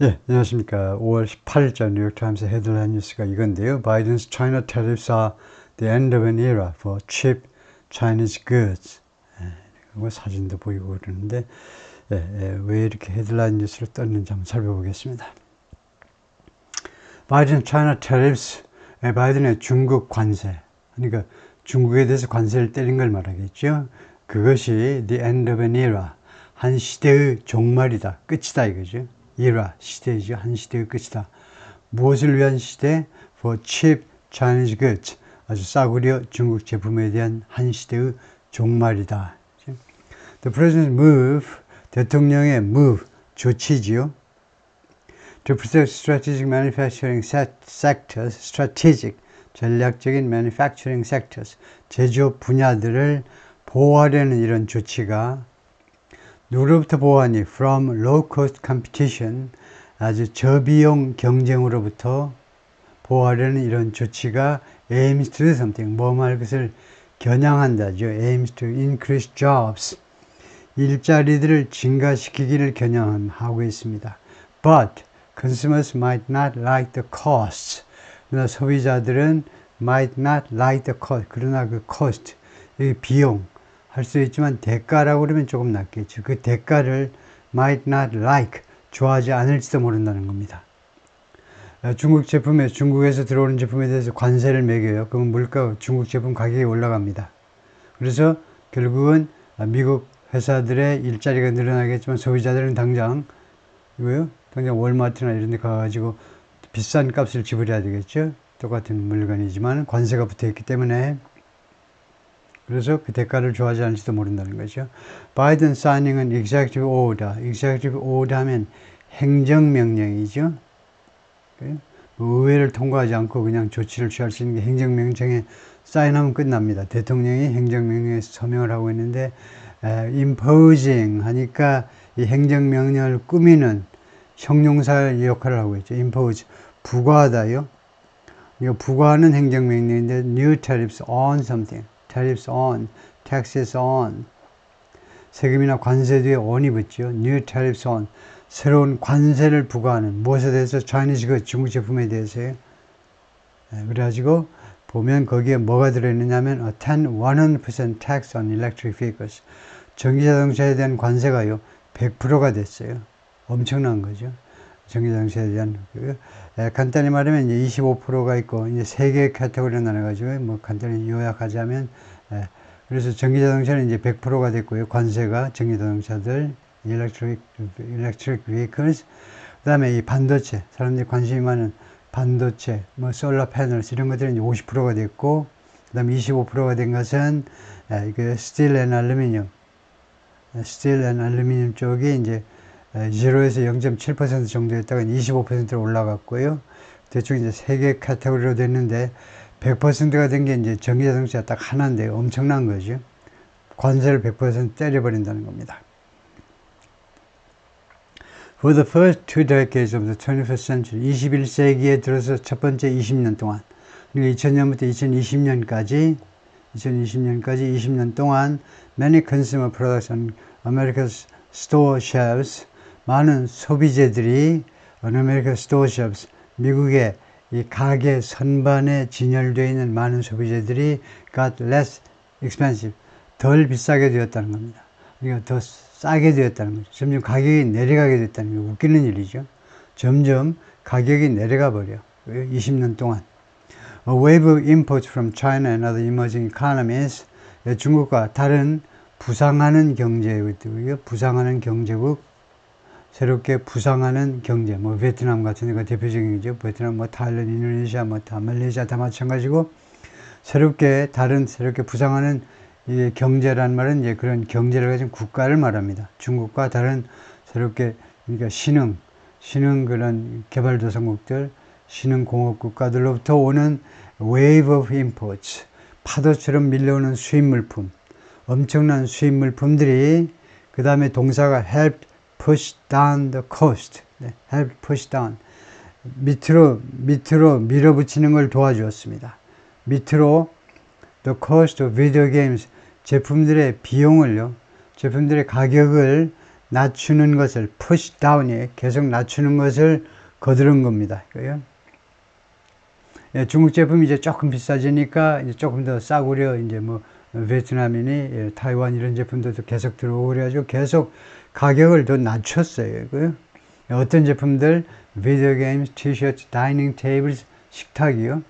예, 안녕하십니까. 5월 18일자 뉴욕타임스 헤드라인 뉴스가 이건데요. Biden's China tariffs are the end of an era for cheap Chinese goods. 그리고 사진도 보이고 그러는데 왜 이렇게 헤드라인 뉴스를 떴는지 한번 살펴보겠습니다. Biden's China tariffs, 바이든의 중국 관세, 그러니까 중국에 대해서 관세를 때린 걸 말하겠죠. 그것이 the end of an era, 한 시대의 종말이다, 끝이다 이거죠. era, 시대이죠. 한 시대의 끝이다. 무엇을 위한 시대? For cheap Chinese goods, 아주 싸구려 중국 제품에 대한 한 시대의 종말이다. The president's move, 대통령의 move, 조치지요. To protect strategic manufacturing sectors, strategic, 전략적인 manufacturing sectors, 제조업 분야들을 보호하려는 이런 조치가 누구로부터 보호하니? From low-cost competition, 아주 저비용 경쟁으로부터 보호하려는 이런 조치가 aims to do something, 뭐할 것을 겨냥한다죠. aims to increase jobs, 일자리들을 증가시키기를 겨냥하고 있습니다. But consumers might not like the costs. 그러나 소비자들은 might not like the cost. 그러나 그 cost, 이 비용, 할 수 있지만 대가라고 그러면 조금 낫겠죠. 그 대가를 might not like, 좋아하지 않을지도 모른다는 겁니다. 중국에서 들어오는 제품에 대해서 관세를 매겨요. 그러면 물가, 중국 제품 가격이 올라갑니다. 그래서 결국은 미국 회사들의 일자리가 늘어나겠지만 소비자들은 당장 월마트나 이런 데 가가지고 비싼 값을 지불해야 되겠죠. 똑같은 물건이지만 관세가 붙어 있기 때문에, 그래서 그 대가를 좋아하지 않을지도 모른다는 거죠. 바이든 사인ing은 executive order, executive order 하면 행정명령이죠. 의회를 통과하지 않고 그냥 조치를 취할 수 있는 게 행정명령에 사인하면 끝납니다. 대통령이 행정명령에 서명을 하고 있는데 imposing 하니까 이 행정명령을 꾸미는 형용사의 역할을 하고 있죠. impose, 부과하다요. 이거 부과하는 행정명령인데 new tariffs on something, tariffs on, taxes on, 세금이나 관세 뒤에 on이 붙죠. new tariffs on, 새로운 관세를 부과하는, 무엇에 대해서? Chinese goods, 중국 제품에 대해서요. 그래가지고 보면 거기에 뭐가 들어있느냐면 100% tax on electric vehicles, 전기자동차에 대한 관세가요 100%가 됐어요. 엄청난 거죠. 전기자동차에 대한 간단히 말하면 이제 25%가 있고 이제 세 개의 카테고리로 나눠가지고 뭐 간단히 요약하자면 그래서 전기자동차는 이제 100%가 됐고요. 관세가 전기자동차들 electric vehicles, 그다음에 이 반도체, 사람들이 관심이 많은 반도체, 뭐 솔라 패널 이런 것들은 이제 50%가 됐고, 그다음에 25%가 된 것은 그 스틸 앤 알루미늄, 스틸 앤 알루미늄 쪽이 이제 0에서 0.7% 정도였다가 25%로 올라갔고요. 대충 이제 세 개 카테고리로 됐는데 100%가 된 게 이제 전기자동차 딱 하나인데 엄청난 거죠. 관세를 100% 때려버린다는 겁니다. For the first two decades of the 21st century, 21세기에 들어서 첫 번째 20년 동안, 그러니까 2000년부터 2020년까지 20년 동안 many consumer products on America's store shelves, 많은 소비재들이 on America's store shelves, 미국의 이 가게 선반에 진열되어 있는 많은 소비재들이 got less expensive, 덜 비싸게 되었다는 겁니다. 그러니까 더 싸게 되었다는 거죠. 점점 가격이 내려가게 됐다는 게 웃기는 일이죠. 점점 가격이 내려가 버려. 20년 동안. A wave of imports from China and other emerging economies, 중국과 다른 부상하는 경제국, 새롭게 부상하는 경제, 뭐 베트남 같은 데가 대표적이죠. 베트남, 뭐 타일랜드, 인도네시아, 뭐 다 말레이시아 다 마찬가지고 새롭게 부상하는 이 경제란 말은 이제 그런 경제를 가진 국가를 말합니다. 중국과 다른 새롭게, 그러니까 신흥 그런 개발도상국들, 신흥 공업 국가들로부터 오는 wave of imports, 파도처럼 밀려오는 수입 물품, 엄청난 수입 물품들이, 그 다음에 동사가 help push down the cost, help push down, 밑으로 밀어붙이는 걸 도와주었습니다. 밑으로 the cost of video games, 제품들의 가격을 낮추는 것을 push down이 계속 낮추는 것을 거두는 겁니다. 그래요? 예, 중국 제품이 이제 조금 비싸지니까 이제 조금 더 싸구려 이제 뭐 베트남이니 예, 타이완 이런 제품들도 계속 들어오고 그래가지고 계속 가격을 더 낮췄어요. 그래요? 어떤 제품들 비디오 게임스, 티셔츠, 다이닝 테이블, 식탁이요.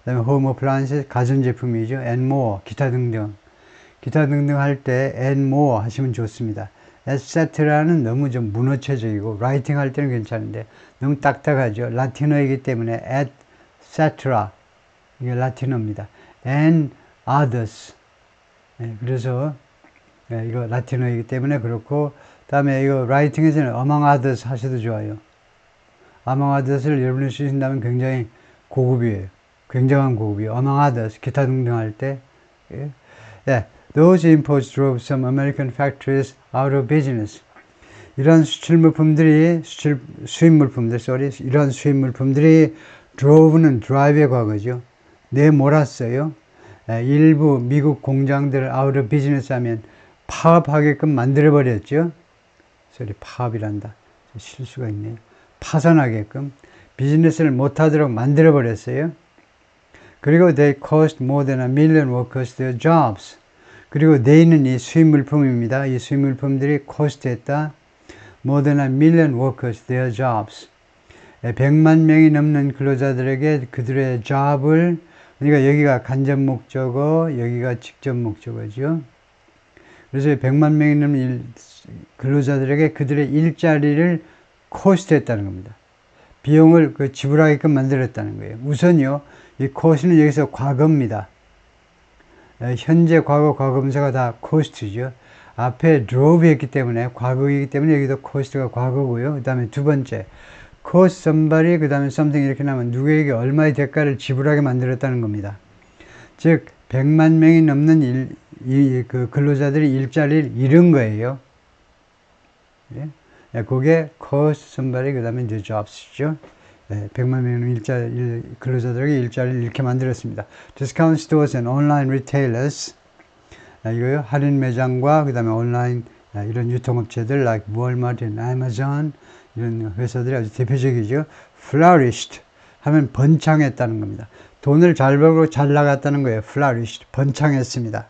그다음에 홈 어플라이언스 가전제품이죠. and more 기타 등등 할 때 and more 하시면 좋습니다. etc라는 너무 좀 문어체적이고 라이팅 할 때는 괜찮은데 너무 딱딱하죠. 라틴어이기 때문에 etc 이게 라틴어입니다. and others 그래서 이거 라틴어이기 때문에 그렇고 다음에 이거 라이팅에서는 among others 하셔도 좋아요. among others를 여러분이 쓰신다면 굉장히 고급이에요. 굉장한 고급이에요. among others 기타 등등 할 때 Those imports drove some American factories out of business. 이런 수입 물품들이 drove는 drive의 과거죠. 내몰았어요. 일부 미국 공장들을 out of business 하면 파업하게끔 만들어버렸죠. 파업이란다. 실수가 있네요. 파산하게끔 비즈니스를 못하도록 만들어버렸어요. 그리고 they cost more than 1 million workers their jobs. 그리고 they는 이 수입 물품입니다. 이 수입 물품들이 cost했다. more than 1 million workers their jobs. 100만 명이 넘는 근로자들에게 그들의 job을, 그러니까 여기가 간접 목적어, 여기가 직접 목적어죠. 그래서 100만 명이 넘는 근로자들에게 그들의 일자리를 cost했다는 겁니다. 비용을 지불하게끔 만들었다는 거예요. 우선요, 이 cost는 여기서 과거입니다. 현재, 과거, 과거분사가 다 cost죠. 앞에 drove 했기 때문에, 과거이기 때문에 여기도 cost가 과거고요. 그 다음에 두 번째, cost somebody, 그 다음에 something 이렇게 나면 누구에게 얼마의 대가를 지불하게 만들었다는 겁니다. 즉, 100만 명이 넘는 그 근로자들이 일자리를 잃은 거예요. 예? 그게 cost somebody, 그 다음에 the jobs죠. 100만 명의 근로자들에게 일자리를 이렇게 만들었습니다. Discount stores and online retailers. 이거요. 할인 매장과 그 다음에 온라인 이런 유통업체들 like Walmart and Amazon 이런 회사들이 아주 대표적이죠. Flourished 하면 번창했다는 겁니다. 돈을 잘 벌고 잘 나갔다는 거예요. Flourished. 번창했습니다.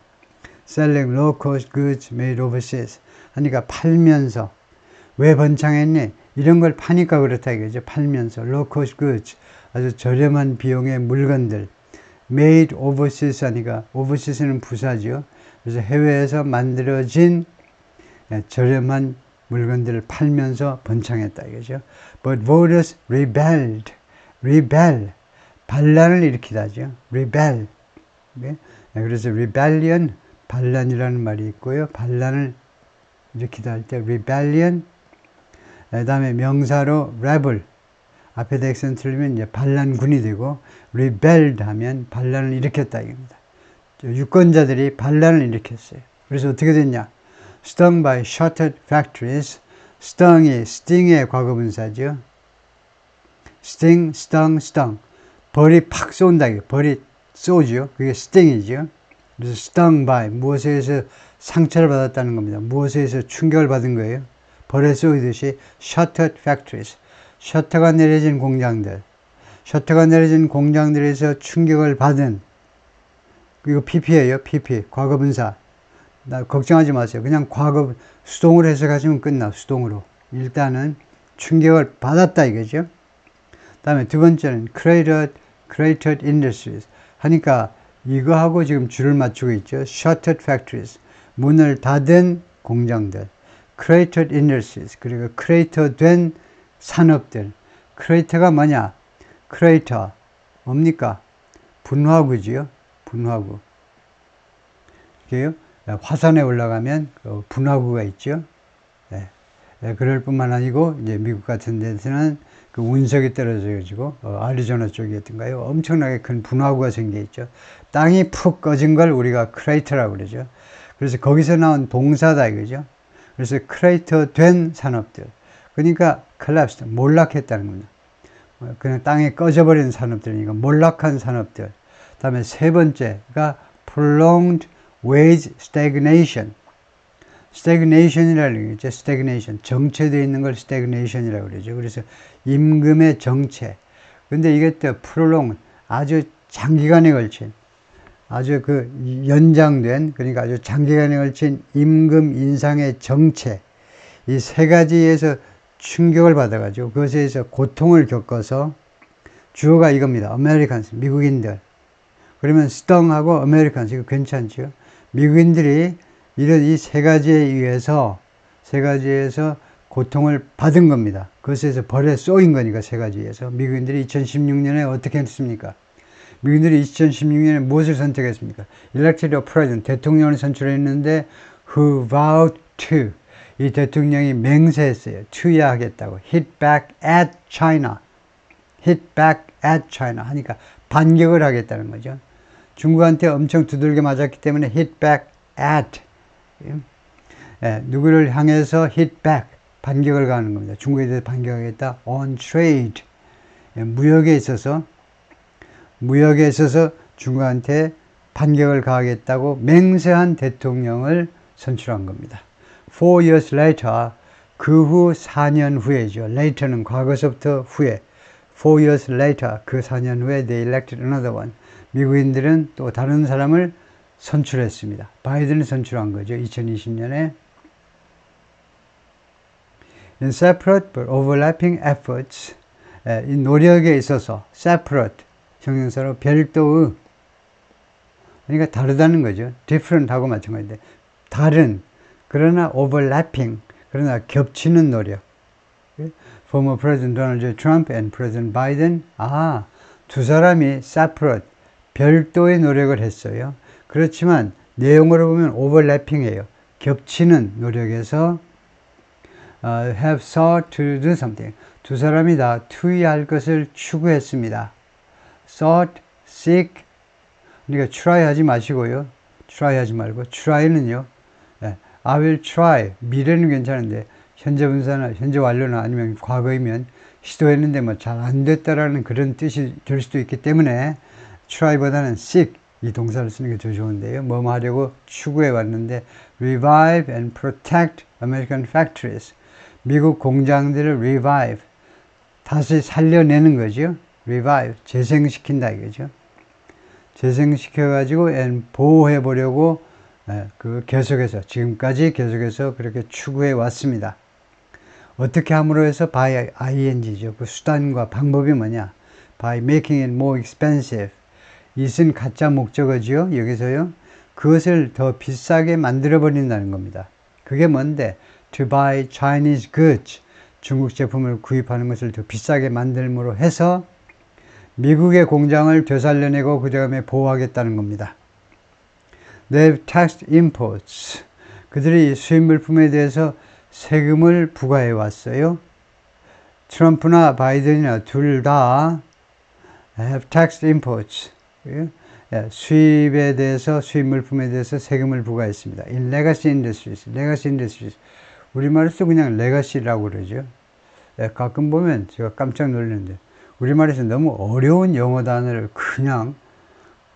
Selling low cost goods made overseas. 하니까 팔면서. 왜 번창했니? 이런 걸 파니까 그렇다 이거죠. 팔면서. Low cost goods. 아주 저렴한 비용의 물건들. Made overseas 하니까 overseas는 부사죠. 그래서 해외에서 만들어진 저렴한 물건들을 팔면서 번창했다 이거죠. But voters rebelled. Rebel. 반란을 일으키다죠. Rebel. 그래서 rebellion, 반란이라는 말이 있고요. 반란을 일으키다 할 때 rebellion. 그 다음에 명사로 rebel. 앞에다 액센 틀리면 이제 반란군이 되고 rebelled 하면 반란을 일으켰다 이겁니다. 유권자들이 반란을 일으켰어요. 그래서 어떻게 됐냐? Stung by shuttered factories. Sting이 sting의 과거분사죠. Sting, stung, stung. 벌이 팍 쏜다. 벌이 쏘죠. 그게 sting이죠. 그래서 stung by 무엇에 의해서 상처를 받았다는 겁니다. 무엇에 의해서 충격을 받은 거예요. 벌에 쏘이듯이 shuttered factories. 셔터가 내려진 공장들. 셔터가 내려진 공장들에서 충격을 받은 이거 PP예요. PP. 과거분사. 걱정하지 마세요. 그냥 과거 수동으로 해석하시면 끝나. 수동으로. 일단은 충격을 받았다 이거죠. 다음에 두 번째는 created industries 하니까 이거하고 지금 줄을 맞추고 있죠. shuttered factories. 문을 닫은 공장들. created industries. 그리고 creator 된 산업들. creator가 뭐냐? creator. 뭡니까? 분화구지요. 분화구. 이게요. 화산에 올라가면 분화구가 있죠. 그럴 뿐만 아니고 이제 미국 같은 데서는 그 운석이 떨어져 가지고 아리조나 쪽이었던가요? 엄청나게 큰 분화구가 생겨 있죠. 땅이 푹 꺼진 걸 우리가 크레이터라고 그러죠. 그래서 거기서 나온 동사다 이거죠. 그래서 크레이터 된 산업들. 그러니까 collapsed, 몰락했다는 겁니다. 그냥 땅에 꺼져버린 산업들이니까 몰락한 산업들. 다음에 세 번째가 prolonged wage stagnation. stagnation이라는 게 있죠. stagnation. 정체되어 있는 걸 stagnation이라고 그러죠. 그래서 임금의 정체. 근데 이게 또 prolong, 아주 장기간에 걸친, 아주 그 연장된, 그러니까 아주 장기간에 걸친 임금 인상의 정체. 이 세 가지에서 충격을 받아가지고 그것에 의해서 고통을 겪어서 주어가 이겁니다. Americans, 미국인들. 그러면 sting하고 Americans, 이거 괜찮죠? 미국인들이 이런 이 세 가지에 의해서, 세 가지에서 고통을 받은 겁니다. 그것에서 벌에 쏘인 거니까 세 가지에서. 미국인들이 2016년에 어떻게 했습니까? 미국인들이 2016년에 무엇을 선택했습니까? Elected a president, 대통령을 선출했는데 who vowed to, 이 대통령이 맹세했어요. to야 하겠다고. hit back at China. hit back at China 하니까 반격을 하겠다는 거죠. 중국한테 엄청 두들겨 맞았기 때문에 hit back at, 누구를 향해서 hit back, 반격을 가하는 겁니다. 중국에 대해서 반격하겠다. on trade, 무역에 있어서 중국한테 반격을 가하겠다고 맹세한 대통령을 선출한 겁니다. 4 years later, 그 후 4년 후에죠. later는 과거서부터 후에. 4 years later, 그 4년 후에 they elected another one. 미국인들은 또 다른 사람을 선출했습니다. 바이든을 선출한 거죠. 2020년에. In separate but overlapping efforts, 이 노력에 있어서 separate, 형용사로 별도의, 그러니까 다르다는 거죠. different하고 마찬가지인데 다른, 그러나 overlapping, 그러나 겹치는 노력. Former President Donald J. Trump and President Biden, 두 사람이 separate, 별도의 노력을 했어요. 그렇지만 내용으로 보면 overlapping이에요. 겹치는 노력에서 have sought to do something. 두 사람이 다 투의할 것을 추구했습니다. sought, seek, 그러니까 try 하지 마시고요. try 하지 말고 try는요. I will try. 미래는 괜찮은데 현재 분사나 현재 완료나 아니면 과거이면 시도했는데 뭐 잘 안 됐다라는 그런 뜻이 될 수도 있기 때문에 try보다는 seek, 이 동사를 쓰는 게 더 좋은데요. 뭐 하려고 추구해 왔는데 revive and protect American factories. 미국 공장들을 revive, 다시 살려내는 거죠. revive, 재생시킨다 이거죠. 재생시켜가지고 and 보호해 보려고 지금까지 계속해서 그렇게 추구해 왔습니다. 어떻게 함으로 해서 by ing죠. 그 수단과 방법이 뭐냐? by making it more expensive. it은 가짜 목적어지요. 여기서요. 그것을 더 비싸게 만들어 버린다는 겁니다. 그게 뭔데? to buy Chinese goods. 중국 제품을 구입하는 것을 더 비싸게 만들므로 해서 미국의 공장을 되살려내고 그 다음에 보호하겠다는 겁니다. They've taxed imports. 그들이 수입 물품에 대해서 세금을 부과해 왔어요. 트럼프나 바이든이나 둘 다 have taxed imports. 수입에 대해서, 수입 물품에 대해서 세금을 부과했습니다. In legacy industries. legacy industries. 우리말에서 그냥 레가시라고 그러죠. 가끔 보면 제가 깜짝 놀랐는데 우리말에서 너무 어려운 영어 단어를 그냥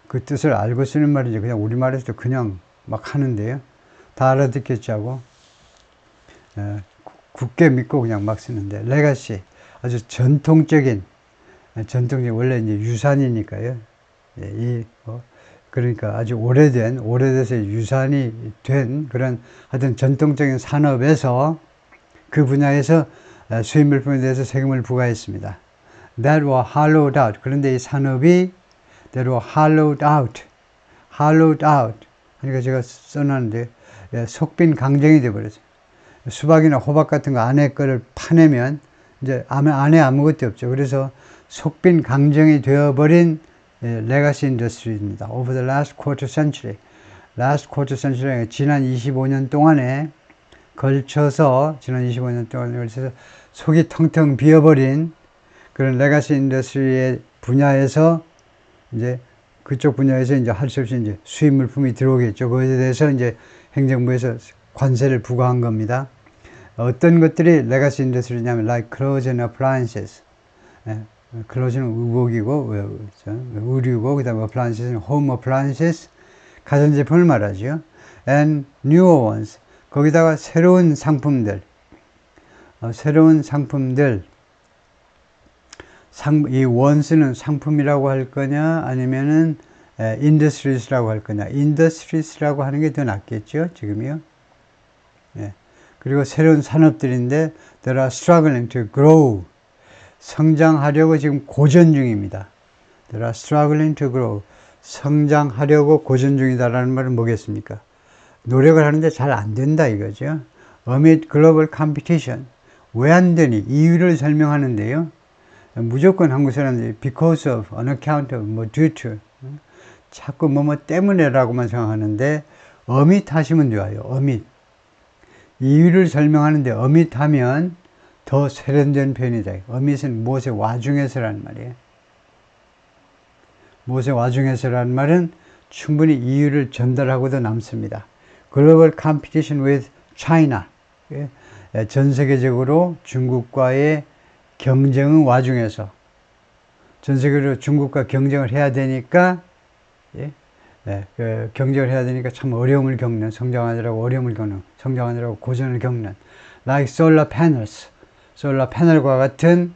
그 뜻을 알고 쓰는 말이지 그냥 우리말에서도 그냥 막 하는데요. 다 알아듣겠지 하고 굳게 믿고 그냥 막 쓰는데 레가시, 아주 전통적인 원래 이제 유산이니까요. 그러니까 아주 오래돼서 유산이 된 그런 하여튼 전통적인 산업에서 그 분야에서 수입 물품에 대해서 세금을 부과했습니다. That were hollowed out. 그런데 이 산업이 that were hollowed out. hollowed out. 그러니까 제가 써놨는데 속빈 강정이 되어버렸어요. 수박이나 호박 같은 거 안에 거를 파내면 이제 안에 아무것도 없죠. 그래서 속빈 강정이 되어버린 레가시 인더스트리입니다. Over the last quarter century. last quarter century, 지난 25년 동안에 걸쳐서 속이 텅텅 비어버린 그런 레가시 인더스트리의 분야에서 이제 그쪽 분야에서 이제 할 수 없이 이제 수입 물품이 들어오겠죠. 그것에 대해서 이제 행정부에서 관세를 부과한 겁니다. 어떤 것들이 레가시 인더스트리냐면 like clothes and appliances. clothes는 의복이고 의류고 그다음에 applicens는 home appliances, 가전제품을 말하죠. and newer ones, 거기다가 새로운 상품들, 이 원스는 상품이라고 할 거냐, 아니면은 industries라고 할 거냐. industries라고 하는 게 더 낫겠죠, 지금이요. 예. 그리고 새로운 산업들인데, they are struggling to grow. 성장하려고 지금 고전 중입니다. They are struggling to grow. 성장하려고 고전 중이다라는 말은 뭐겠습니까? 노력을 하는데 잘 안 된다 이거죠. Amid global competition. 왜 안 되니? 이유를 설명하는데요. 무조건 한국 사람들이 because of, on account of, 뭐 due to. 자꾸 뭐뭐 때문에라고만 생각하는데 amid 하시면 좋아요. amid. 이유를 설명하는데 amid 하면 더 세련된 표현이다. amit은 무엇의 와중에서라는 말이에요. 무엇의 와중에서라는 말은 충분히 이유를 전달하고도 남습니다. Global competition with China. 전 세계적으로 중국과의 경쟁의 와중에서 전 세계적으로 중국과 경쟁을 해야 되니까 경쟁을 해야 되니까 참 어려움을 겪는, 성장하느라고 어려움을 겪는, 성장하느라고 고전을 겪는 like solar panels, 솔라 패널과 같은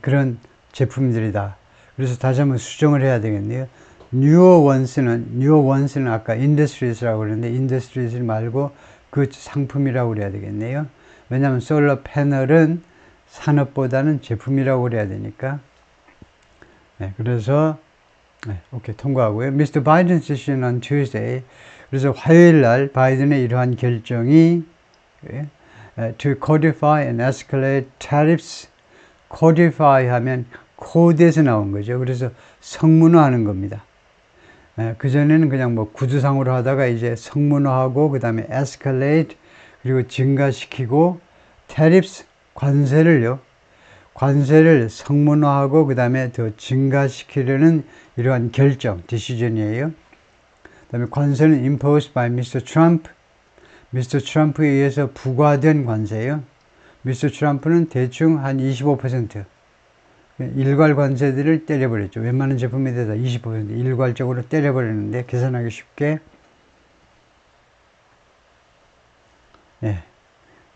그런 제품들이다. 그래서 다시 한번 수정을 해야 되겠네요. 뉴어원스는 아까 인더스트리스라고 그랬는데 인더스트리스 말고 그 상품이라고 그래야 되겠네요. 왜냐하면 솔라 패널은 산업보다는 제품이라고 그래야 되니까. 그래서 오케이 통과하고요. Mr. Biden's decision on Tuesday. 그래서 화요일 날 바이든의 이러한 결정이 to codify and escalate tariffs. codify 하면 코드에서 나온 거죠. 그래서 성문화하는 겁니다. 그전에는 그냥 뭐 구두상으로 하다가 이제 성문화하고 그 다음에 escalate 그리고 증가시키고 tariffs 관세를 성문화하고 그 다음에 더 증가시키려는 이러한 결정, decision이에요. 그 다음에 관세는 imposed by Mr. Trump. Mr. Trump에 의해서 부과된 관세예요. Mr. Trump는 대충 한 25% 일괄 관세들을 때려버렸죠. 웬만한 제품에 대해서 20% 일괄적으로 때려버렸는데 계산하기 쉽게.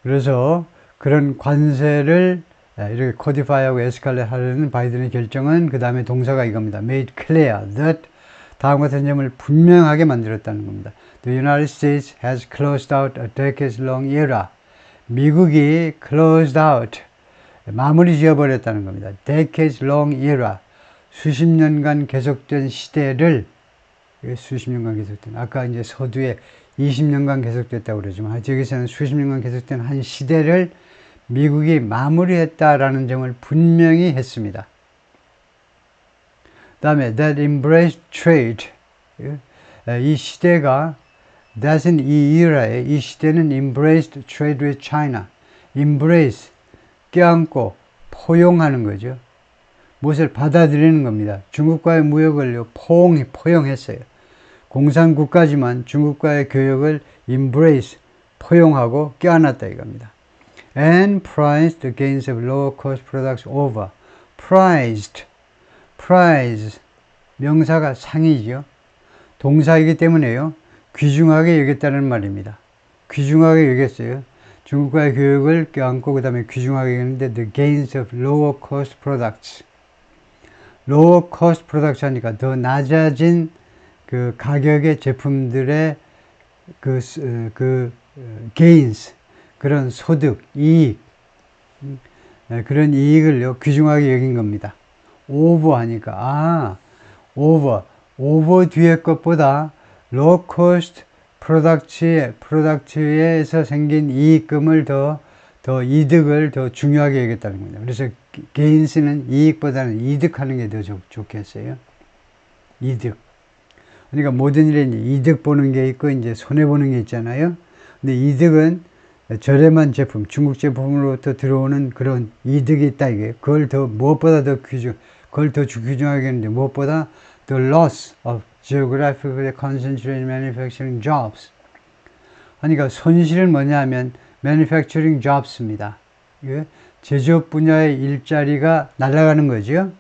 그래서 그런 관세를 이렇게 코디파이하고 에스컬레이트 하려는 바이든의 결정은 그 다음에 동사가 이겁니다. made clear that 다음과 같은 점을 분명하게 만들었다는 겁니다. The United States has closed out a decades-long era. 미국이 closed out, 마무리 지어버렸다는 겁니다. decades-long era, 수십 년간 계속된 시대를, 수십 년간 계속된, 아까 이제 서두에 20년간 계속됐다고 그러지만 저기서는 수십 년간 계속된 한 시대를 미국이 마무리했다라는 점을 분명히 했습니다. 그 다음에 that embraced trade. 이 시대가 that은 이 era에 이 시대는 embraced trade with China. embrace 껴안고 포용하는 거죠. 무엇을 받아들이는 겁니다. 중국과의 무역을 포용했어요. 공산국가지만 중국과의 교역을 embrace 포용하고 껴안았다 이겁니다. And prized the gains of lower cost products over. prized prize 명사가 상이죠. 동사이기 때문에요. 귀중하게 여겼다는 말입니다. 귀중하게 여겼어요. 중국과의 교역을 껴안고 그 다음에 귀중하게 여겼는데 the gains of lower cost products. lower cost products 하니까 더 낮아진 그 가격의 제품들의 gains 그런 소득, 이익 그런 이익을요 귀중하게 여긴 겁니다. over 하니까 over 뒤에 것보다 low cost product에서 생긴 이익금을 더 이득을 더 중요하게 여겼다는 겁니다. 그래서 gains는 이익보다는 이득하는 게 더 좋겠어요. 이득. 그러니까 모든 일에 이득 보는 게 있고 이제 손해 보는 게 있잖아요. 근데 이득은 저렴한 제품, 중국 제품으로부터 들어오는 그런 이득이 있다 이게. 그걸 더 무엇보다 더 귀중하게 했는데 무엇보다 the loss of geographically concentrated manufacturing jobs. 그러니까 손실은 뭐냐면 manufacturing jobs입니다. 제조업 분야의 일자리가 날아가는 거죠.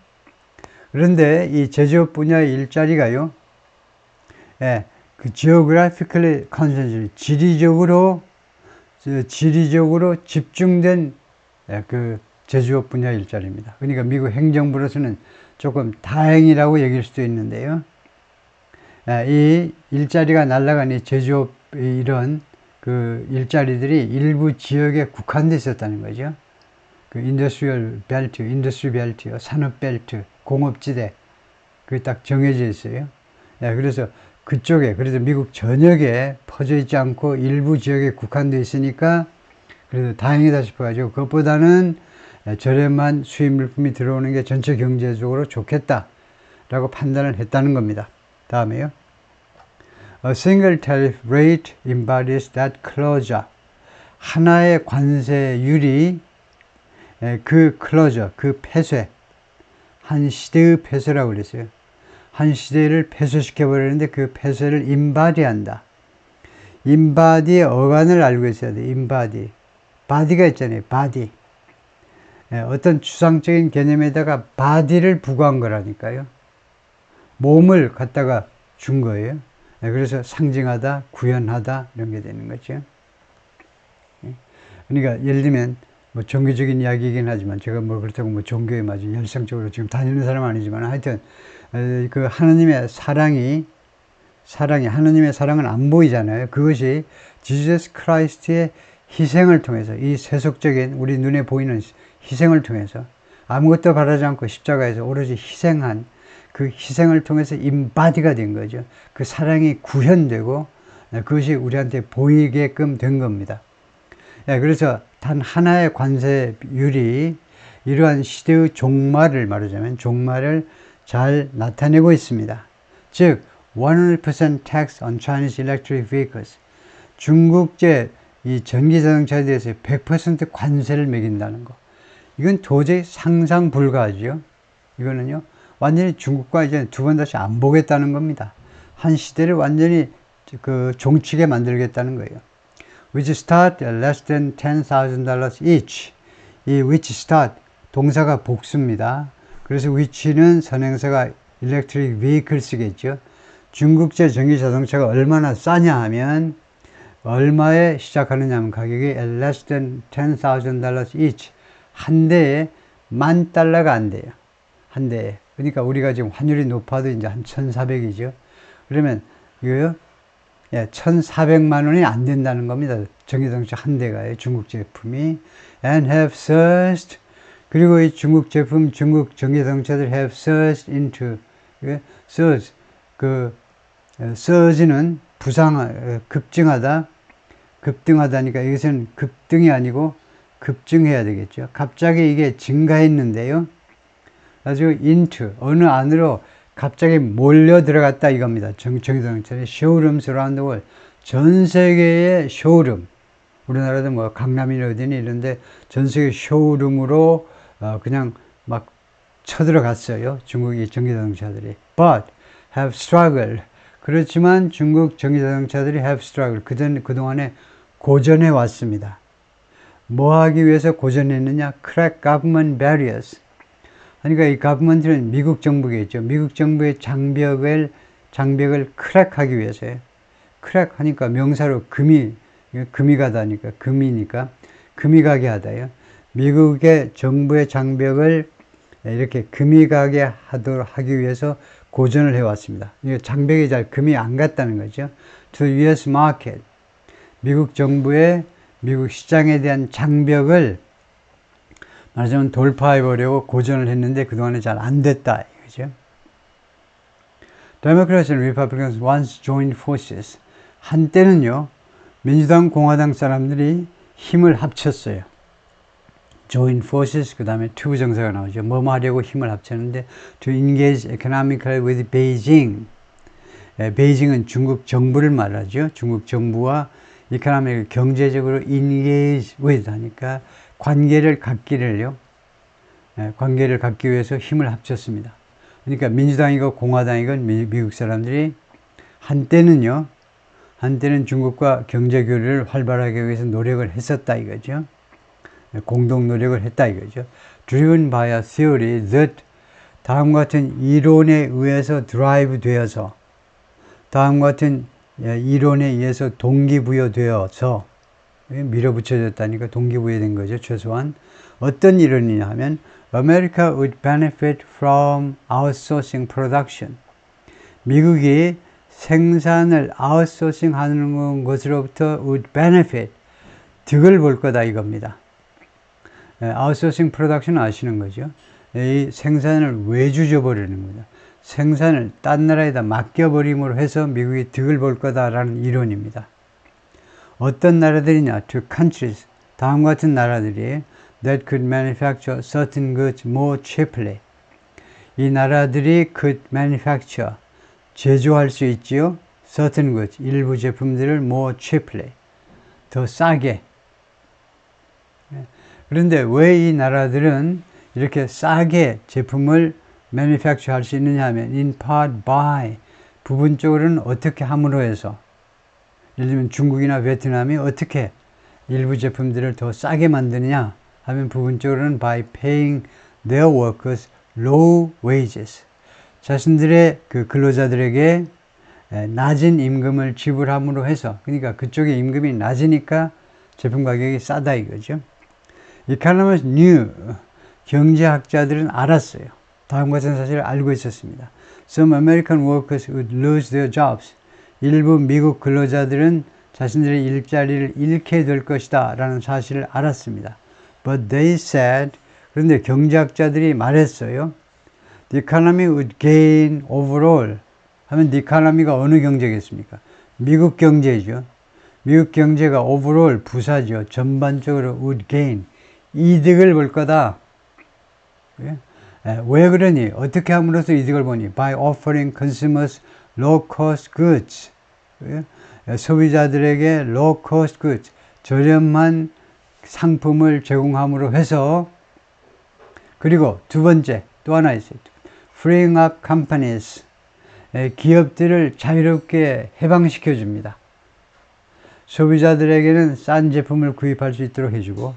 그런데 이 제조업 분야의 일자리가요, 그 geographically concentrated, 지리적으로 집중된 그 제조업 분야 일자리입니다. 그러니까 미국 행정부로서는 조금 다행이라고 여길 수도 있는데요. 이 일자리가 날아간 이 제조업 이런 그 일자리들이 일부 지역에 국한되어 있었다는 거죠. 그 인더스트리 벨트요, 산업 벨트, 공업지대, 그게 딱 정해져 있어요. 그래서 그쪽에, 그래서 미국 전역에 퍼져 있지 않고 일부 지역에 국한되어 있으니까 그래도 다행이다 싶어가지고 그것보다는 저렴한 수입 물품이 들어오는 게 전체 경제적으로 좋겠다라고 판단을 했다는 겁니다. 다음에요. A single tariff rate embodies that closure. 하나의 관세율이 그 closure, 그 폐쇄, 한 시대의 폐쇄라고 그랬어요. 한 시대를 폐쇄시켜버리는데 그 폐쇄를 embody한다. embody의 어간을 알고 있어야 돼. embody. body가 있잖아요. body. 어떤 추상적인 개념에다가 body를 부과한 거라니까요. 몸을 갖다가 준 거예요. 그래서 상징하다, 구현하다 이런 게 되는 거죠. 그러니까 예를 들면 뭐 종교적인 이야기이긴 하지만 제가 뭐 그렇다고 뭐 종교에 아주 열성적으로 지금 다니는 사람은 아니지만 하여튼 그 하나님의 사랑이 하나님의 사랑은 안 보이잖아요. 그것이 지저스 크라이스트의 희생을 통해서 이 세속적인 우리 눈에 보이는 희생을 통해서 아무것도 바라지 않고 십자가에서 오로지 희생한 그 희생을 통해서 임바디가 된 거죠. 그 사랑이 구현되고 그것이 우리한테 보이게끔 된 겁니다. 그래서 단 하나의 관세율이 이러한 시대의 종말을 말하자면 종말을 잘 나타내고 있습니다. 즉 100% tax on Chinese electric vehicles. 중국제 이 전기 자동차에 대해서 100% 관세를 매긴다는 거. 이건 도저히 상상 불가하죠. 이거는요. 완전히 중국과 이제 두 번 다시 안 보겠다는 겁니다. 한 시대를 완전히 그 종치게 만들겠다는 거예요. Which start less than $10,000 each. 이 which start 동사가 복수입니다. 그래서 which는 선행사가 electric vehicles겠죠. 중국제 전기 자동차가 얼마나 싸냐 하면 얼마에 시작하느냐 하면 가격이 less than $10,000 each. 한 대에 $10,000가 안 돼요. 한 대에. 그러니까 우리가 지금 환율이 높아도 이제 한 1,400이죠. 그러면 이거요? 1,400만 원이 안 된다는 겁니다. 전기자동차 한 대가요. 중국 제품이. And have surged. 그리고 이 중국 제품, 중국 전기자동차들 have surged into. surge. surge는 급증하다. 급등하다니까 이것은 급등이 아니고 급증해야 되겠죠. 갑자기 이게 증가했는데요. 아주 into, 어느 안으로 갑자기 몰려 들어갔다 이겁니다. 전기자동차의 showrooms around the world. 전 세계의 showroom. 우리나라도 뭐 강남이나 어디니 이런데 전 세계 쇼룸으로 그냥 막 쳐들어갔어요. 중국이 전기자동차들이. But have struggled. 그렇지만 중국 전기자동차들이 have struggled. 그동안에 고전해 왔습니다. 뭐 하기 위해서 고전했느냐? Crack government barriers. 그러니까 이 government는 미국 정부겠죠. 미국 정부의 장벽을 크랙하기 위해서요. 크랙하니까 명사로 금이 가다니까 금이니까 금이 가게 하다요. 미국의 정부의 장벽을 이렇게 금이 가게 하기 위해서 고전을 해왔습니다. 장벽이 잘 금이 안 갔다는 거죠. To U.S. market. 미국 정부의 미국 시장에 대한 장벽을 말하자면 돌파해보려고 고전을 했는데 그동안에 잘 안 됐다. 이거죠. Democrats and Republicans once joined forces. 한때는요, 민주당, 공화당 사람들이 힘을 합쳤어요. join forces, 그 다음에 to 정사가 나오죠. 뭐 하려고 힘을 합쳤는데 to engage economically with Beijing. 베이징은 중국 정부를 말하죠. 중국 정부와 economic, 경제적으로 engage with 하니까 관계를 갖기 위해서 힘을 합쳤습니다. 그러니까 민주당이고 공화당이건 미국 사람들이 한때는 중국과 경제 교류를 활발하게 위해서 노력을 했었다 이거죠. 공동 노력을 했다 이거죠. Driven by a theory that 다음과 같은 이론에 의해서 드라이브 되어서 다음과 같은 이론에 의해서 동기부여되어서 밀어붙여졌다니까 동기부여된 거죠. 최소한 어떤 이론이냐 하면 America would benefit from outsourcing production. 미국이 생산을 아웃소싱 하는 것으로부터 would benefit, 득을 볼 거다 이겁니다. 아웃소싱 프로덕션 아시는 거죠? 이 생산을 외주줘 버리는 거죠. 생산을 딴 나라에다 맡겨버림으로 해서 미국이 득을 볼 거다라는 이론입니다. 어떤 나라들이냐? To countries, 다음과 같은 나라들이 that could manufacture certain goods more cheaply. 이 나라들이 could manufacture, 제조할 수 있지요. certain goods, 일부 제품들을 more cheaply, 더 싸게. 그런데 왜 이 나라들은 이렇게 싸게 제품을 manufacture 할 수 있느냐 하면 in part by, 부분적으로는 어떻게 함으로 해서, 예를 들면 중국이나 베트남이 어떻게 일부 제품들을 더 싸게 만드느냐 하면 부분적으로는 by paying their workers low wages, 자신들의 그 근로자들에게 낮은 임금을 지불함으로 해서, 그러니까 그쪽의 임금이 낮으니까 제품 가격이 싸다 이거죠. Economists knew, 경제학자들은 알았어요. 다음과 같은 사실을 알고 있었습니다. Some American workers would lose their jobs. 일부 미국 근로자들은 자신들의 일자리를 잃게 될 것이다 라는 사실을 알았습니다. But they said, 그런데 경제학자들이 말했어요. The economy would gain overall. 하면 the economy가 어느 경제겠습니까? 미국 경제죠. 미국 경제가 overall 부사죠. 전반적으로 would gain, 이득을 볼 거다. 왜 그러니? 어떻게 함으로써 이득을 보니? By offering consumers low cost goods. 소비자들에게 low cost goods, 저렴한 상품을 제공함으로 해서, 그리고 두 번째 또 하나 있어요. Freeing up companies, 기업들을 자유롭게 해방시켜 줍니다. 소비자들에게는 싼 제품을 구입할 수 있도록 해주고,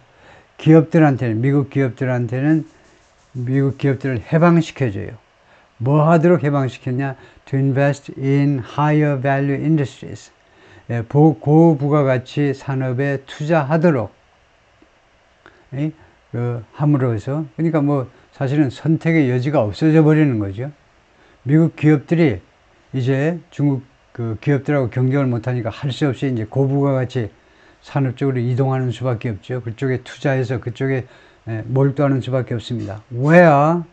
기업들한테는, 미국 기업들한테는 미국 기업들을 해방시켜줘요. 뭐 하도록 해방시켰냐? To invest in higher value industries. 고부가가치 산업에 투자하도록 함으로 해서, 그러니까 뭐 사실은 선택의 여지가 없어져 버리는 거죠. 미국 기업들이 이제 중국 그 기업들하고 경쟁을 못하니까 할 수 없이 이제 고부가가치 산업 쪽으로 이동하는 수밖에 없죠. 그쪽에 투자해서 그쪽에 몰두하는 수밖에 없습니다. where,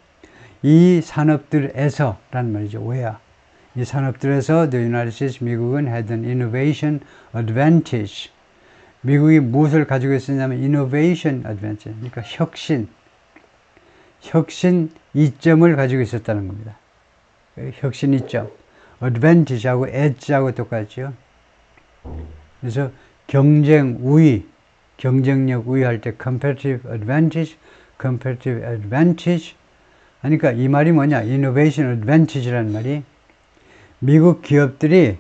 이 산업들에서 라는 말이죠. where, 이 산업들에서 the United States, 미국은 had an innovation advantage. 미국이 무엇을 가지고 있었냐면 innovation advantage, 그러니까 혁신 이점을 가지고 있었다는 겁니다. 혁신 이점, advantage하고 edge하고 똑같죠. 그래서 경쟁 우위, 경쟁력 우위 할 때 competitive advantage, competitive advantage 하니까 이 말이 뭐냐? innovation advantage라는 말이, 미국 기업들이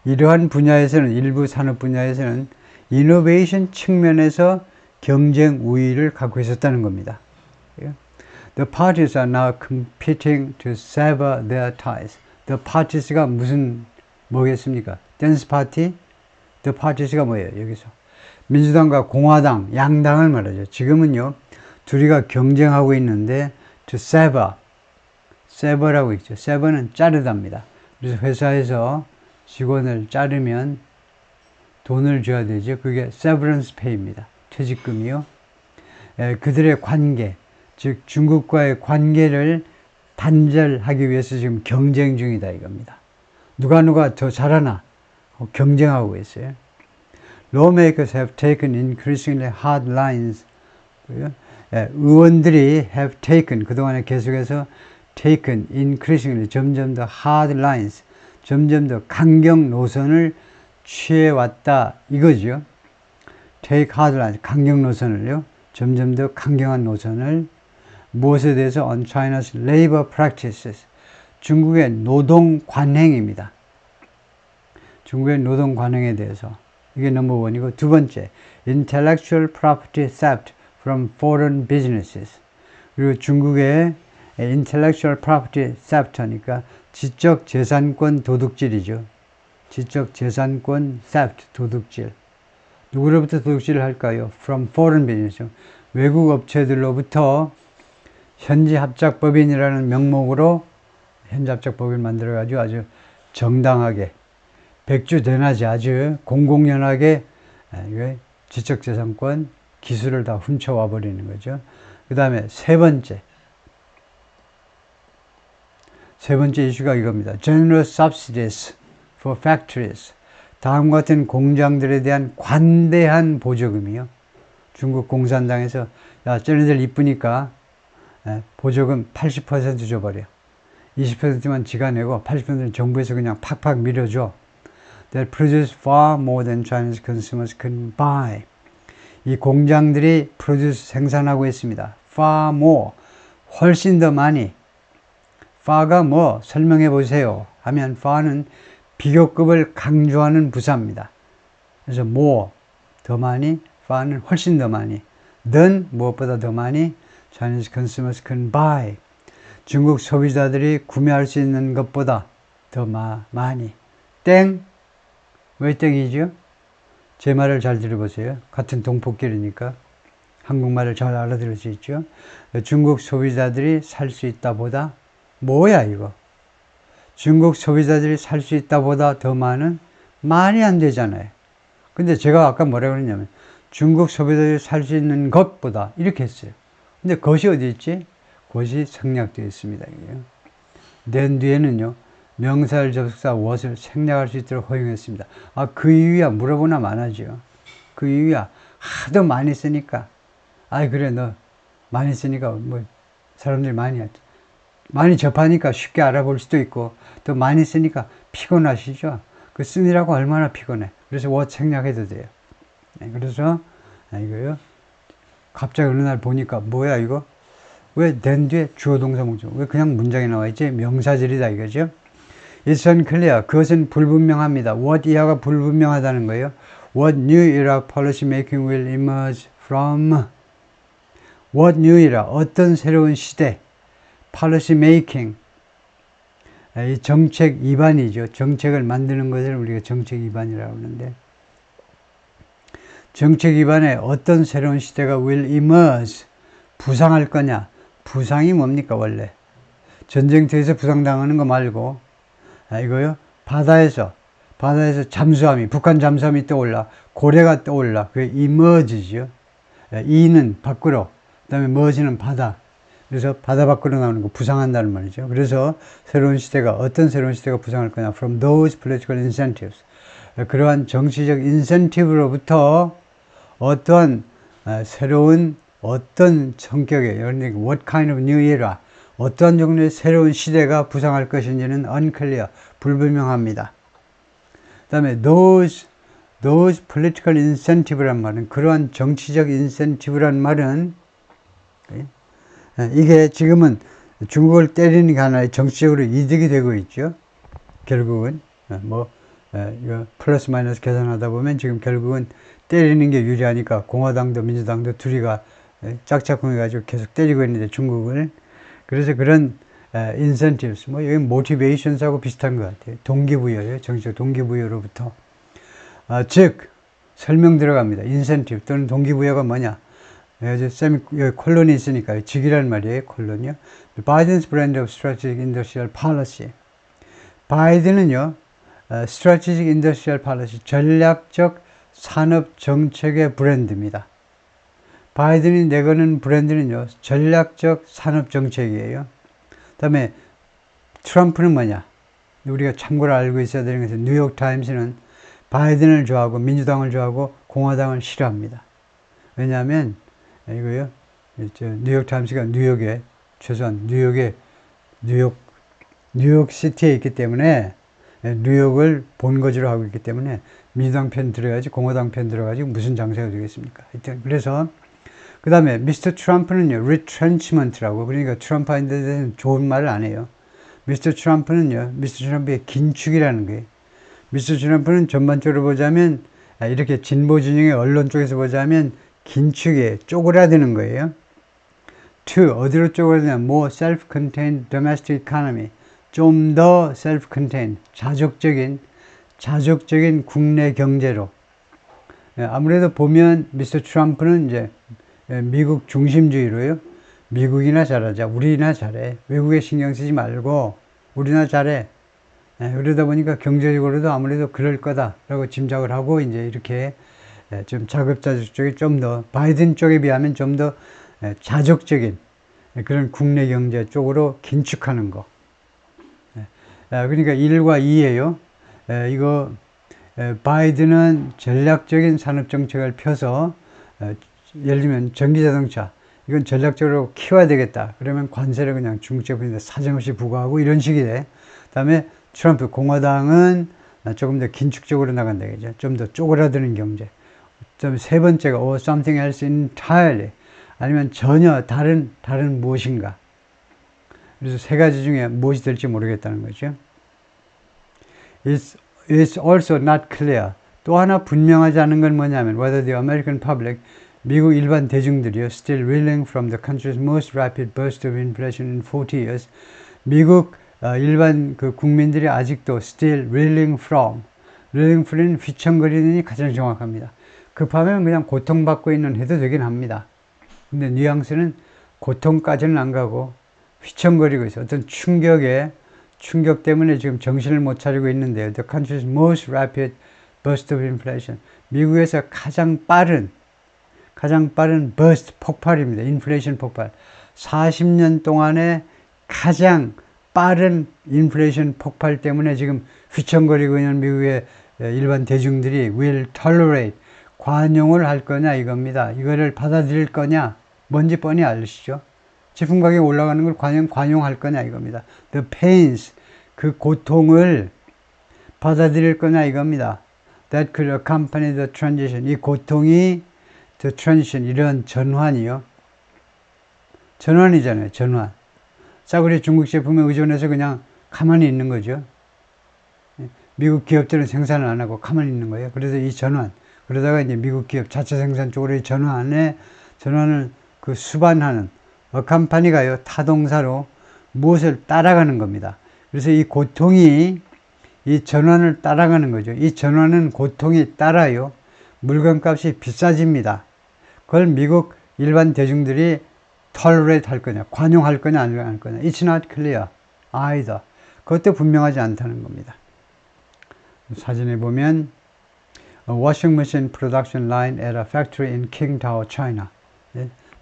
이러한 분야에서는, 일부 산업 분야에서는 이노베이션 측면에서 경쟁 우위를 갖고 있었다는 겁니다. The parties are now competing to sever their ties. The parties가 뭐겠습니까? 댄스 파티? The parties가 뭐예요? 여기서 민주당과 공화당, 양당을 말하죠. 지금은요, 둘이가 경쟁하고 있는데 to sever라고 있죠. sever는 자르답니다. 그래서 회사에서 직원을 자르면 돈을 줘야 되죠. 그게 severance pay입니다. 퇴직금이요. 그들의 관계, 즉 중국과의 관계를 단절하기 위해서 지금 경쟁 중이다 이겁니다. 누가 더 잘하나 경쟁하고 있어요. Lawmakers have taken increasingly hard lines. 의원들이 have taken, 그동안에 계속해서 taken, increasingly, 점점 더 hard lines, 점점 더 강경 노선을 취해왔다 이거죠. take hard lines, 강경 노선을요. 점점 더 강경한 노선을, 무엇에 대해서? on China's labor practices, 중국의 노동 관행입니다. 중국의 노동 관행에 대해서. 이게 넘버 1이고, 두 번째, intellectual property theft from foreign businesses. 그리고 중국의 intellectual property theft 하니까 지적 재산권 도둑질이죠. 지적재산권 theft, 도둑질. 누구로부터 도둑질을 할까요? From foreign business, 외국 업체들로부터 현지합작법인이라는 명목으로 현지합작법인을 만들어가지고 아주 정당하게 백주대낮에 아주 공공연하게 지적재산권 기술을 다 훔쳐와 버리는 거죠. 그 다음에 세 번째 이슈가 이겁니다. Generous subsidies for factories. 다음과 같은 공장들에 대한 관대한 보조금이요. 중국 공산당에서 야, 쟤네들 이쁘니까 보조금 80% 줘버려. 20%만 지가 내고 80%는 정부에서 그냥 팍팍 밀어줘. That produce far more than Chinese consumers can buy. 이 공장들이 produce 생산하고 있습니다. far more, 훨씬 더 많이. far가 뭐 설명해 보세요 하면 far는 비교급을 강조하는 부사입니다. 그래서 more, 더 많이, far는 훨씬 더 많이. than, 무엇보다 더 많이, Chinese consumers can buy. 중국 소비자들이 구매할 수 있는 것보다 더 많이. 땡. 왜 땡이죠? 제 말을 잘 들어보세요. 같은 동포끼리니까 한국말을 잘 알아들을 수 있죠. 중국 소비자들이 살 수 있다 보다, 뭐야 이거? 중국 소비자들이 살 수 있다 보다 더 많은? 말이 안 되잖아요. 근데 제가 아까 뭐라고 그랬냐면 중국 소비자들이 살 수 있는 것보다 이렇게 했어요. 근데 것이 어디 있지? 것이 생략되어 있습니다. 낸 뒤에는요, 명사절 접속사 what을 생략할 수 있도록 허용했습니다. 아, 그 이유야 물어보나 안 하죠. 그 이유야 하도 많이 쓰니까. 아이 그래 너 많이 쓰니까 뭐 사람들이 많이 접하니까 쉽게 알아볼 수도 있고 또 많이 쓰니까 피곤하시죠. 그 쓰느라고 얼마나 피곤해. 그래서 what 생략해도 돼요. 그래서 이거요. 갑자기 어느 날 보니까 뭐야 이거? 왜 된 뒤에 주어 동사 목적? 왜 그냥 문장에 나와 있지? 명사절이다 이거죠. It's unclear. 그것은 불분명합니다. What 이하가 불분명하다는 거예요. What new era policy making will emerge from? What new era? 어떤 새로운 시대? policy making. 이 정책 입안이죠. 정책을 만드는 것을 우리가 정책 입안이라고 하는데 정책 입안에 어떤 새로운 시대가 will emerge? 부상할 거냐? 부상이 뭡니까 원래? 전쟁터에서 부상당하는 거 말고 이거요. 바다에서 잠수함이 북한 잠수함이 떠올라 고래가 떠올라 그게 emerge죠. 이는 밖으로 그다음에 merge는 바다. 그래서 바다 밖으로 나오는 거 부상한다는 말이죠. 그래서 어떤 새로운 시대가 부상할 거냐? From those political incentives. 그러한 정치적 인센티브로부터 어떤 새로운 어떤 성격의 what kind of new era 어떤 종류의 새로운 시대가 부상할 것인지는 unclear, 불분명합니다. 그 다음에 those political incentive란 말은 그러한 정치적 인센티브란 말은 이게 지금은 중국을 때리는 게 하나의 정치적으로 이득이 되고 있죠. 결국은 이거 플러스 마이너스 계산하다 보면 지금 결국은 때리는 게 유리하니까 공화당도 민주당도 둘이가 짝짝꿍 해가지고 계속 때리고 있는데 중국을 그래서 그런 incentives 여기 motivations하고 비슷한 것 같아요. 동기부여예요. 정치적 동기부여로부터 즉 설명 들어갑니다. incentive 또는 동기부여가 뭐냐? 여기 콜론이 있으니까 즉이라는 말이에요. 콜론이요. Biden's brand of strategic industrial policy. 바이든은요, strategic industrial policy, 전략적 산업 정책의 브랜드입니다. 바이든이 내거는 브랜드는요, 전략적 산업 정책이에요. 그 다음에 트럼프는 뭐냐? 우리가 참고로 알고 있어야 되는 것은 뉴욕 타임스는 바이든을 좋아하고 민주당을 좋아하고 공화당을 싫어합니다. 왜냐하면 이거요, 뉴욕 타임스가 뉴욕에 최소한 뉴욕 시티에 있기 때문에 뉴욕을 본거지로 하고 있기 때문에 민주당 편 들어가야지 공화당 편 들어가지고 무슨 장사가 되겠습니까? 하여튼 그래서 그 다음에 미스터 트럼프는요 retrenchment라고 그러니까 트럼프한테 대해서는 좋은 말을 안 해요. 미스터 트럼프의 긴축이라는 거예요. 미스터 트럼프는 전반적으로 보자면 이렇게 진보 진영의 언론 쪽에서 보자면 긴축에 쪼그라드는 거예요. to 어디로 쪼그라드냐? more self-contained domestic economy 좀 더 self-contained 자족적인 자족적인 국내 경제로. 아무래도 보면 미스터 트럼프는 이제 미국 중심주의로요. 미국이나 잘하자, 우리나 잘해. 외국에 신경 쓰지 말고 우리나 잘해. 그러다 보니까 경제적으로도 아무래도 그럴 거다라고 짐작을 하고 이제 이렇게 좀 자급자족 쪽에 좀 더 바이든 쪽에 비하면 좀 더 자족적인 그런 국내 경제 쪽으로 긴축하는 거. 그러니까 1과 2예요. 이거 바이든은 전략적인 산업 정책을 펴서 예를 들면 전기자동차 이건 전략적으로 키워야 되겠다. 그러면 관세를 그냥 중국 제품인데 사정없이 부과하고 이런 식이 돼. 그다음에 트럼프 공화당은 조금 더 긴축적으로 나간다. 그죠? 좀 더 쪼그라드는 경제. 좀 세 번째가 something else entirely. 아니면 전혀 다른 무엇인가. 그래서 세 가지 중에 무엇이 될지 모르겠다는 거죠. It's also not clear. 또 하나 분명하지 않은 건 뭐냐면 whether the American public, 미국 일반 대중들이요, still reeling from the country's most rapid burst of inflation in 40 years. 미국 일반 그 국민들이 아직도 still reeling from 휘청거리는이 가장 정확합니다. 급하면 그냥 고통받고 있는 해도 되긴 합니다. 근데 뉘앙스는 고통까지는 안 가고 휘청거리고 있어. 어떤 충격 때문에 지금 정신을 못 차리고 있는데요. The country's most rapid burst of inflation. 미국에서 가장 빠른 burst 폭발입니다. 인플레이션 폭발. 40년 동안에 가장 빠른 인플레이션 폭발 때문에 지금 휘청거리고 있는 미국의 일반 대중들이 will tolerate, 관용을 할 거냐 이겁니다. 이거를 받아들일 거냐, 뭔지 뻔히 아시죠? 제품 가격 올라가는 걸 관용할 거냐 이겁니다. The pains, 그 고통을 받아들일 거냐 이겁니다. That could accompany the transition. 이 고통이 the transition, 이런 전환이요. 전환이잖아요. 전환. 싸구려 중국 제품에 의존해서 그냥 가만히 있는 거죠. 미국 기업들은 생산을 안 하고 가만히 있는 거예요. 그래서 이 전환. 그러다가 이제 미국 기업 자체 생산 쪽으로 이 전환을 그 수반하는 accompany가요. 타동사로 무엇을 따라가는 겁니다. 그래서 이 고통이 이 전환을 따라가는 거죠. 이 전환은 고통이 따라요. 물건값이 비싸집니다. 그걸 미국 일반 대중들이 tolerate 할 거냐, 관용할 거냐, 안 할 거냐. It's not clear either. 그것도 분명하지 않다는 겁니다. 사진에 보면 a washing machine production line at a factory in Qingdao, China.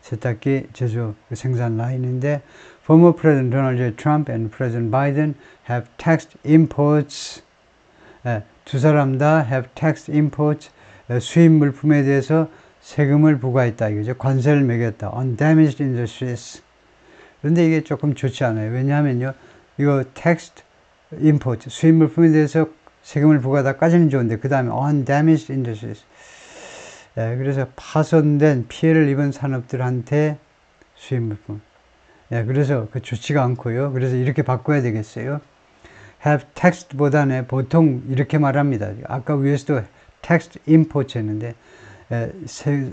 세탁기 제조 생산 라인인데 former President Donald J. Trump and President Biden have taxed imports. 두 사람 다 have taxed imports. 수입 물품에 대해서 세금을 부과했다 이거죠. 관세를 매겼다. on damaged industries. 그런데 이게 조금 좋지 않아요. 왜냐하면요, 이거 taxed import, 수입 물품에 대해서 세금을 부과하다까지는 좋은데 그 다음에 on damaged industries. 그래서 파손된 피해를 입은 산업들한테 수입 물품. 그래서 그 좋지가 않고요. 그래서 이렇게 바꿔야 되겠어요. have taxed보다는 보통 이렇게 말합니다. 아까 위에서도 taxed import 했는데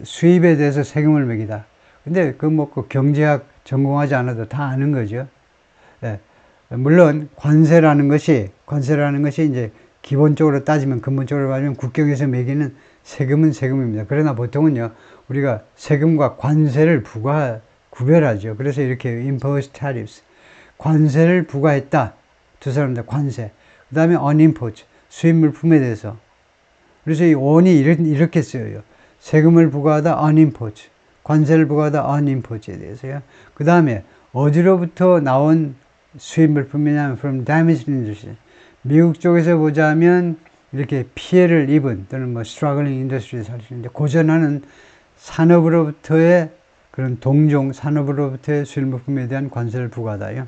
수입에 대해서 세금을 매기다. 근데 그 뭐 그 경제학 전공하지 않아도 다 아는 거죠. 물론 관세라는 것이 이제 기본적으로 따지면, 근본적으로 따지면 국경에서 매기는 세금은 세금입니다. 그러나 보통은요, 우리가 세금과 관세를 구별하죠. 그래서 이렇게 impose tariffs, 관세를 부과했다. 두 사람 다 관세. 그 다음에 on import, 수입 물품에 대해서. 그래서 이 on이 이렇게 쓰여요. 세금을 부과하다 on import, 관세를 부과하다 on import에 대해서요. 그 다음에 어디로부터 나온 수입 물품이냐면 from damaged industry. 미국 쪽에서 보자면 이렇게 피해를 입은 또는 뭐 struggling industries 할 수 있는데 고전하는 산업으로부터의 그런 동종 산업으로부터의 수입 물품에 대한 관세를 부과하다요.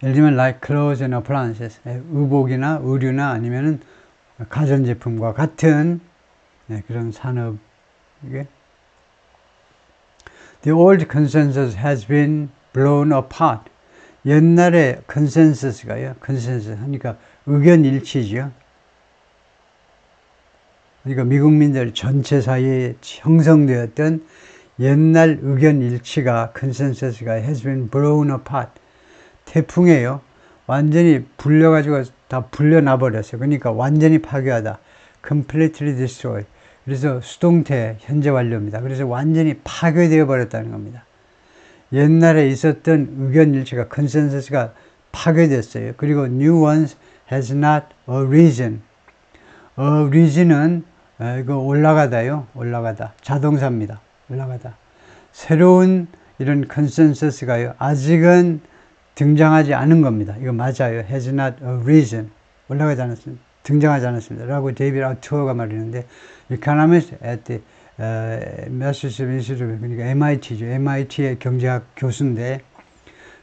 예를 들면 like clothes and appliances, 의복이나 의류나 아니면은 가전제품과 같은 그런 산업. The old consensus has been blown apart. 옛날에 컨센서스가요. 컨센서스 하니까 의견 일치죠. 그러니까 미국민들 전체 사이에 형성되었던 옛날 의견 일치가 컨센서스가 has been blown apart. 태풍이에요. 완전히 불려가지고 다 불려놔 버렸어요. 그러니까 완전히 파괴하다. completely destroy. 그래서 수동태 현재 완료입니다. 그래서 완전히 파괴되어 버렸다는 겁니다. 옛날에 있었던 의견 일치가 컨센서스가 파괴됐어요. 그리고 new ones has not arisen. arisen은 이거 올라가다요. 올라가다. 자동사입니다. 올라가다. 새로운 이런 컨센서스가요. 아직은 등장하지 않은 겁니다. 이거 맞아요. has not arisen. 올라가지 않았습니다. 등장하지 않았습니다. 라고 데이비드 아투어가 말하는데 economist at the Massachusetts Institute, 그러니까 MIT죠. MIT의 경제학 교수인데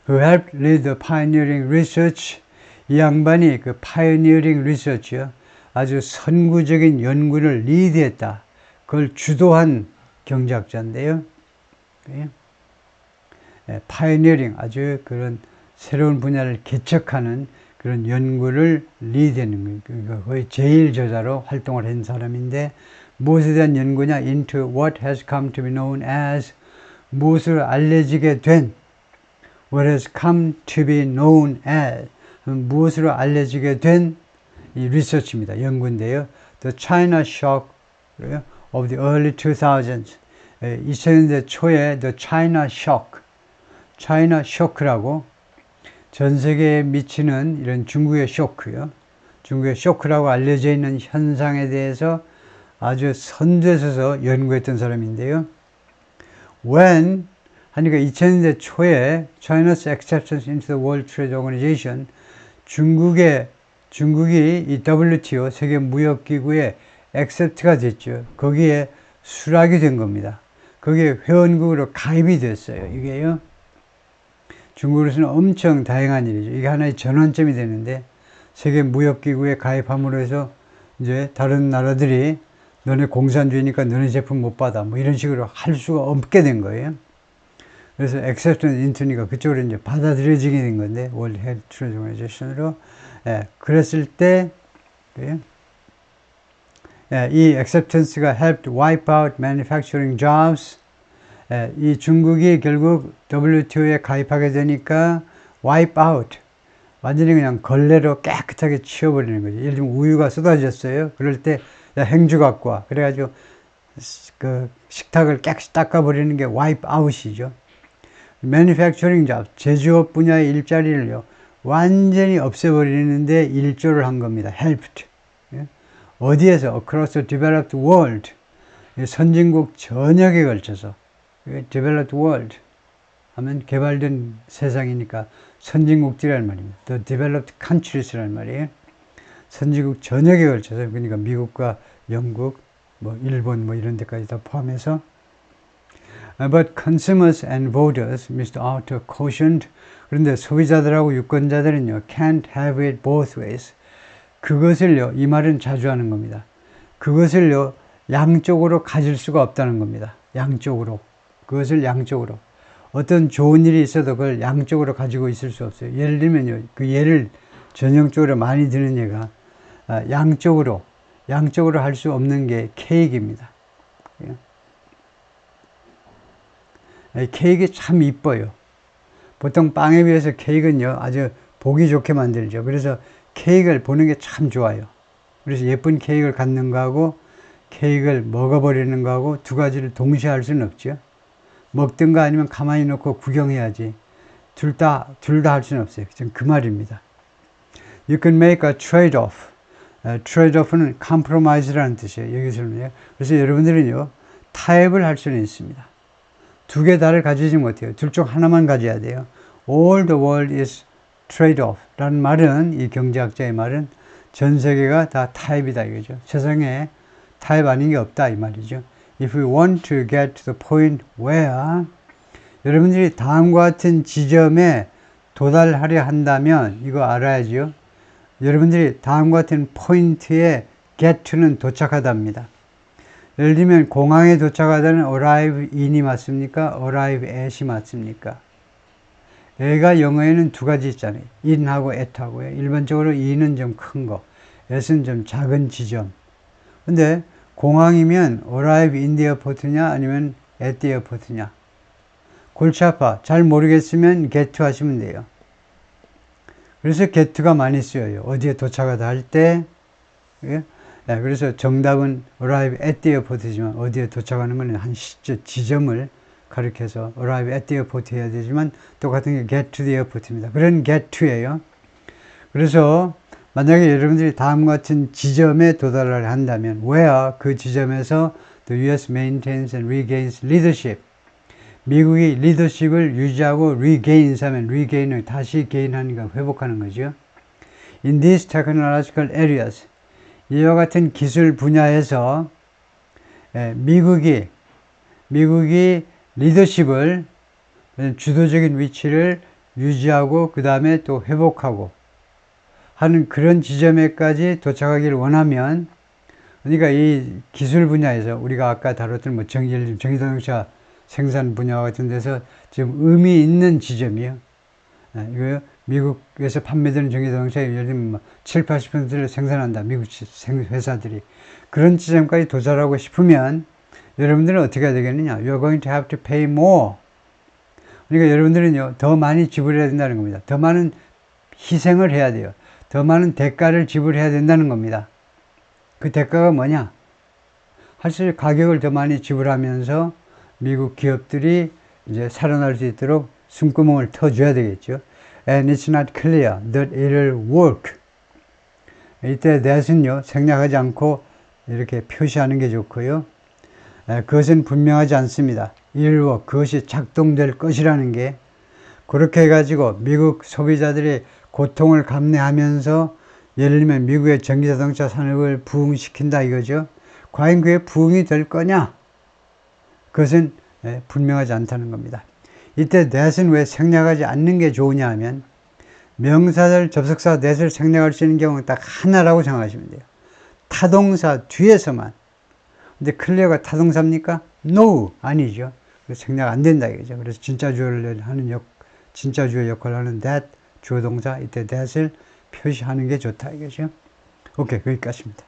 who helped lead the pioneering research. 이 양반이 그 pioneering research요. 아주 선구적인 연구를 리드했다. 그걸 주도한 경제학자인데요. pioneering, 아주 그런 새로운 분야를 개척하는 그런 연구를 리드하는 거예요. 그러니까 거의 제일 저자로 활동을 한 사람인데 무엇에 대한 연구냐? into what has come to be known as, 무엇을 알려지게 된, what has come to be known as, 무엇으로 알려지게 된 이 리서치입니다. 연구인데요. The China Shock of the early 2000s. 2000년대 초에 The China Shock, China Shock라고 전 세계에 미치는 이런 중국의 쇼크요. 중국의 쇼크라고 알려져 있는 현상에 대해서 아주 선두에 서서 연구했던 사람인데요. When 하니까 2000년대 초에 China's acceptance into the World Trade Organization, 중국이 이 WTO 세계무역기구에 accept가 됐죠. 거기에 수락이 된 겁니다. 거기에 회원국으로 가입이 됐어요. 이게요. 중국으로서는 엄청 다양한 일이죠. 이게 하나의 전환점이 되는데 세계무역기구에 가입함으로 해서 이제 다른 나라들이 너네 공산주의니까 너네 제품 못 받아. 뭐 이런 식으로 할 수가 없게 된 거예요. 그래서 acceptance into니까 그쪽으로 이제 받아들여지게 된 건데 World Health Trade Organization으로 그랬을 때 이 acceptance가 helped wipe out manufacturing jobs. 이 중국이 결국 WTO에 가입하게 되니까 wipe out, 완전히 그냥 걸레로 깨끗하게 치워버리는 거죠. 예를 들면 우유가 쏟아졌어요. 그럴 때 행주 갖고 와. 그래가지고 그 식탁을 깨끗이 닦아버리는 게 wipe out이죠. manufacturing job, 제조업 분야의 일자리를요 완전히 없애버리는데 일조를 한 겁니다. helped. 어디에서? across the developed world. 선진국 전역에 걸쳐서. developed world 하면 개발된 세상이니까 선진국들이라는 말입니다. the developed countries라는 말이에요. 선진국 전역에 걸쳐서, 그러니까 미국과 영국, 뭐 일본 뭐 이런 데까지 다 포함해서. But consumers and voters, Mr. Auto cautioned. 그런데 소비자들하고 유권자들은요, can't have it both ways. 그것을요, 이 말은 자주 하는 겁니다. 그것을요, 양쪽으로 가질 수가 없다는 겁니다. 양쪽으로. 그것을 양쪽으로. 어떤 좋은 일이 있어도 그걸 양쪽으로 가지고 있을 수 없어요. 예를 들면요, 그 예를 전형적으로 많이 드는 예가 양쪽으로 할 수 없는 게 케이크입니다. 케이크 참 이뻐요. 보통 빵에 비해서 케이크는요, 아주 보기 좋게 만들죠. 그래서 케이크를 보는 게 참 좋아요. 그래서 예쁜 케이크를 갖는 거하고 케이크를 먹어버리는 거하고 두 가지를 동시에 할 수는 없죠. 먹든가 아니면 가만히 놓고 구경해야지. 둘 다 할 수는 없어요. 그 말입니다. You can make a trade-off. trade-off는 compromise라는 뜻이에요. 여기서는요. 그래서 여러분들은요, 타협을 할 수는 있습니다. 두 개 다를 가지지 못해요. 둘 중 하나만 가져야 돼요. All the world is trade-off 라는 말은, 이 경제학자의 말은 전 세계가 다 타협이다 이거죠. 세상에 타협 아닌 게 없다 이 말이죠. If we want to get to the point where, 여러분들이 다음과 같은 지점에 도달하려 한다면 이거 알아야죠. 여러분들이 다음과 같은 포인트에 get to는 도착하답니다. 예를 들면 공항에 도착하다는 arrive in이 맞습니까? arrive at이 맞습니까? 애가 영어에는 두 가지 있잖아요. in하고 at하고요. 일반적으로 in은 좀 큰 거, at은 좀 작은 지점. 근데 공항이면 arrive in the airport냐 아니면 at the airport냐. 골치 아파. 잘 모르겠으면 get to 하시면 돼요. 그래서 get가 많이 쓰여요. 어디에 도착하다 할 때. 예? 네, 그래서 정답은 arrive at the airport지만 어디에 도착하는 건 한 시점, 지점을 가리켜서 arrive at the airport 해야 되지만 똑같은 게 get to the airport입니다. 그런 get to예요. 그래서 만약에 여러분들이 다음과 같은 지점에 도달을 한다면 where 그 지점에서 the US maintains and regains leadership 미국이 리더십을 유지하고 regains 하면 regain을 다시 gain하니까 회복하는 거죠. In these technological areas 이와 같은 기술 분야에서 미국이 리더십을 주도적인 위치를 유지하고 그 다음에 또 회복하고 하는 그런 지점에까지 도착하기를 원하면 그러니까 이 기술 분야에서 우리가 아까 다뤘던 뭐 전기자동차 생산 분야 같은 데서 지금 의미 있는 지점이요. 이거요. 미국에서 판매되는 전기자동차의 예를 들면 뭐 7, 80%를 생산한다. 미국 회사들이. 그런 지점까지 도달하고 싶으면 여러분들은 어떻게 해야 되겠느냐. You're going to have to pay more. 그러니까 여러분들은요. 더 많이 지불해야 된다는 겁니다. 더 많은 희생을 해야 돼요. 더 많은 대가를 지불해야 된다는 겁니다. 그 대가가 뭐냐? 사실 가격을 더 많이 지불하면서 미국 기업들이 이제 살아날 수 있도록 숨구멍을 터줘야 되겠죠. And it's not clear that it'll work. 이때 that은요, 생략하지 않고 이렇게 표시하는 게 좋고요. 그것은 분명하지 않습니다. it'll work. 그것이 작동될 것이라는 게 그렇게 해가지고 미국 소비자들의 고통을 감내하면서 예를 들면 미국의 전기자동차 산업을 부흥시킨다 이거죠. 과연 그게 부흥이 될 거냐? 그것은 분명하지 않다는 겁니다. 이때 that은 왜 생략하지 않는 게 좋으냐 하면 명사절 접속사 that을 생략할 수 있는 경우는 딱 하나라고 생각하시면 돼요. 타동사 뒤에서만. 근데 클리어가 타동사입니까? No! 아니죠. 그래서 생략 안 된다 이거죠. 그래서 진짜 주어를 하는 진짜 주어 역할을 하는 that 주어 동사 이때 that을 표시하는 게 좋다 이거죠. 오케이, 거기까지입니다.